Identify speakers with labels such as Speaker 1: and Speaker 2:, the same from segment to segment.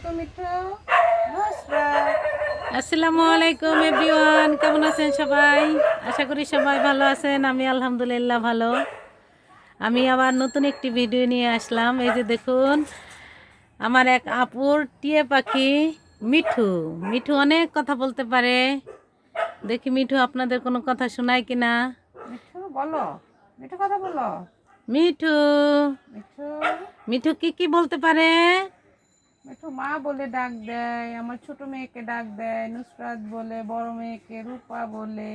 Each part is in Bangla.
Speaker 1: তো মিঠু বসরা।
Speaker 2: আসসালামু আলাইকুম এভরিওয়ান, কেমন আছেন সবাই? আশা করি সবাই ভালো আছেন। আমি আলহামদুলিল্লাহ ভালো। আমি আবার নতুন একটি ভিডিও নিয়ে আসলাম। এই যে দেখুন, আমার এক আপুর টিয়া পাখি মিঠু। মিঠু অনেক কথা বলতে পারে। দেখি মিঠু আপনাদের কোনো কথা শোনায় কিনা।
Speaker 1: মিঠু বলো, মিঠু কথা বলো।
Speaker 2: মিঠু
Speaker 1: মিঠু
Speaker 2: মিঠু কি বলতে পারে?
Speaker 1: মিঠু মা বলে ডাক দেয়, আমার ছোট মেয়েকে ডাক দেয় নুসরাত বলে, বড় মেয়েকে রূপা বলে।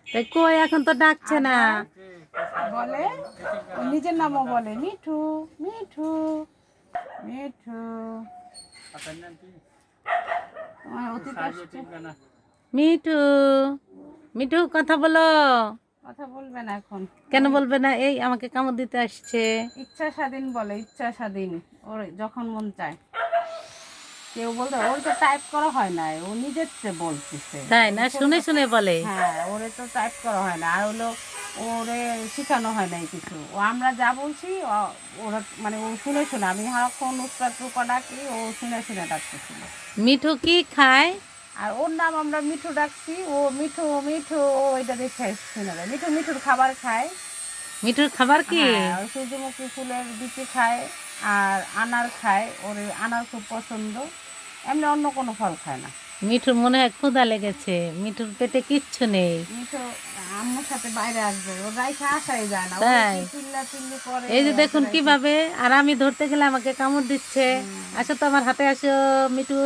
Speaker 2: তাই কই, এখন তো ডাকছে না।
Speaker 1: বলে ও নিজের নামও বলে, মিঠু মিঠু মিঠু। তোমার অতীত আসছে।
Speaker 2: মিঠু মিঠু কথা বলো।
Speaker 1: কথা বলবে না এখন।
Speaker 2: কেন বলবে না? এই আমাকে কামড় দিতে আসছে।
Speaker 1: ইচ্ছা স্বাধীন বলে, ইচ্ছা স্বাধীন। ওর যখন মন চায় কেউ বলতে, ওর তো টাইপ করা হয় না, ও নিজের চেয়ে বলতেছে।
Speaker 2: তাই না? শুনে শুনে বলে।
Speaker 1: হ্যাঁ, ওরে তো টাইপ করা হয় না, আর হলো ওরে শেখানো হয় নাই কিছু। ও আমরা যা বলছি ওরা মানে ও শুনে শুনে, আমি সারাক্ষণ উৎপাত রূপা ডাকি, ও শুনে শুনে ডাকতেছিল।
Speaker 2: মিঠু কি খায়?
Speaker 1: আর ওর নাম আমরা মিঠু ডাকছি, ও মিঠু মিঠু, ও এটা দেখে শুনে দেয়। মিঠু মিঠুর খাবার খায়।
Speaker 2: মিঠুর খাবার কি?
Speaker 1: হ্যাঁ, ওই সূর্যমুখী ফুলের বিচি খায়, আর আনার খায়। ওর আনার খুব পছন্দ, এমনি অন্য কোনো ফল খায় না।
Speaker 2: মিঠুর মনে হয় ক্ষুধা লেগেছে। মিঠুর পেটে কিচ্ছু নেই।
Speaker 1: মিঠু আম্মুর সাথে বাইরে আসবে, ও রাইখা আসাই যায় না, ও
Speaker 2: তাই
Speaker 1: চিল্লা চিল্লি করে।
Speaker 2: এই যে দেখুন কিভাবে, আর আমি ধরতে গেলে আমাকে কামড় দিচ্ছে। আসো তো আমার হাতে, আসো মিঠু।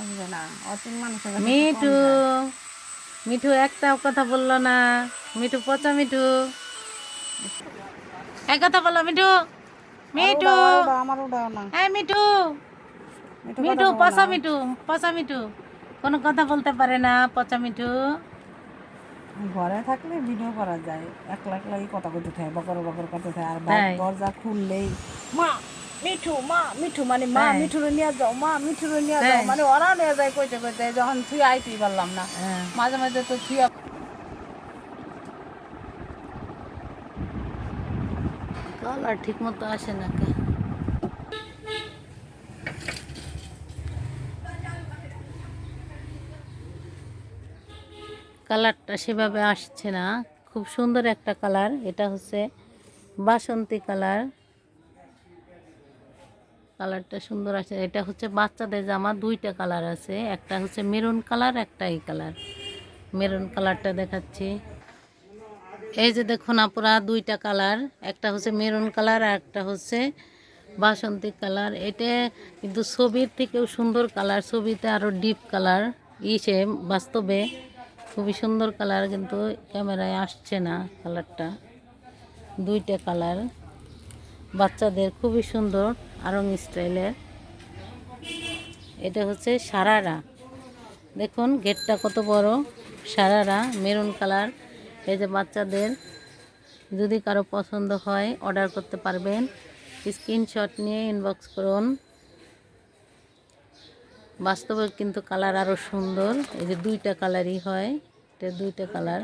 Speaker 1: আসবে না, অচিন মানুষের কাছে একটু কম
Speaker 2: মিঠু
Speaker 1: যায়।
Speaker 2: মিঠু একটাও কথা বললো না। মিঠু পচা মিঠু, এক কথা বলো মিঠু। মিঠু,
Speaker 1: আমার ওটাও না।
Speaker 2: হ্যাঁ মিঠু।
Speaker 1: মিঠু কথা
Speaker 2: মিঠু
Speaker 1: বলো না।
Speaker 2: পচা মিঠু, পচা মিঠু কোনো কথা বলতে পারে না। পচা মিঠু।
Speaker 1: ঘরে থাকলে ভিডিও করা যায়, একলা একলাই কথা কইতে থাকে, বকর বকর করতে থাকে। আর
Speaker 2: তাই
Speaker 1: দরজা খুললেই মা মিঠু, মা মিঠু, মানে মা
Speaker 2: তাই
Speaker 1: মিঠুরে নিয়ে যাও, মা মিঠুরে নিয়ে যাও,
Speaker 2: তাই
Speaker 1: মানে ওরা নিয়ে যায় কইতে কইতে, যখন থুই আইতেই পারলাম না।
Speaker 2: হ্যাঁ।
Speaker 1: মাঝে মাঝে তো থুইয়া
Speaker 2: কালার ঠিক মতো আসে না কে? কালারটা সেভাবে আসছে না। খুব সুন্দর একটা কালার, এটা হচ্ছে বাসন্তী কালার। কালারটা সুন্দর আছে। এটা হচ্ছে বাচ্চাদের জামা, দুইটা কালার আছে, একটা হচ্ছে মেরুন কালার, একটা এই কালার। মেরুন কালারটা দেখাচ্ছি। এই যে দেখুন আপুরা, দুইটা কালার, একটা হচ্ছে মেরুন কালার আর একটা হচ্ছে বাসন্তী কালার। এটা কিন্তু ছবির থেকেও সুন্দর কালার, ছবিতে আরও ডিপ কালার, ইসে বাস্তবে খুবই সুন্দর কালার, কিন্তু ক্যামেরায় আসছে না কালারটা। দুইটা কালার বাচ্চাদের, খুবই সুন্দর আরং স্টাইলের। এটা হচ্ছে সারারা, দেখুন গেটটা কত বড়। Sharara maroon colour. এই যে বাচ্চাদের, যদি কারো পছন্দ হয় অর্ডার করতে পারবেন। স্ক্রিনশট নিয়ে ইনবক্স করুন। বাস্তবে কিন্তু কালার আরও সুন্দর। এই যে দুইটা কালারই হয়, এটা দুইটা কালার।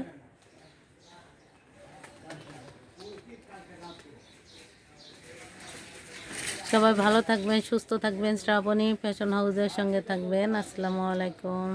Speaker 2: সবাই ভালো থাকবেন, সুস্থ থাকবেন, শ্রাবণী ফ্যাশন হাউসের সঙ্গে থাকবেন। আসসালামু আলাইকুম।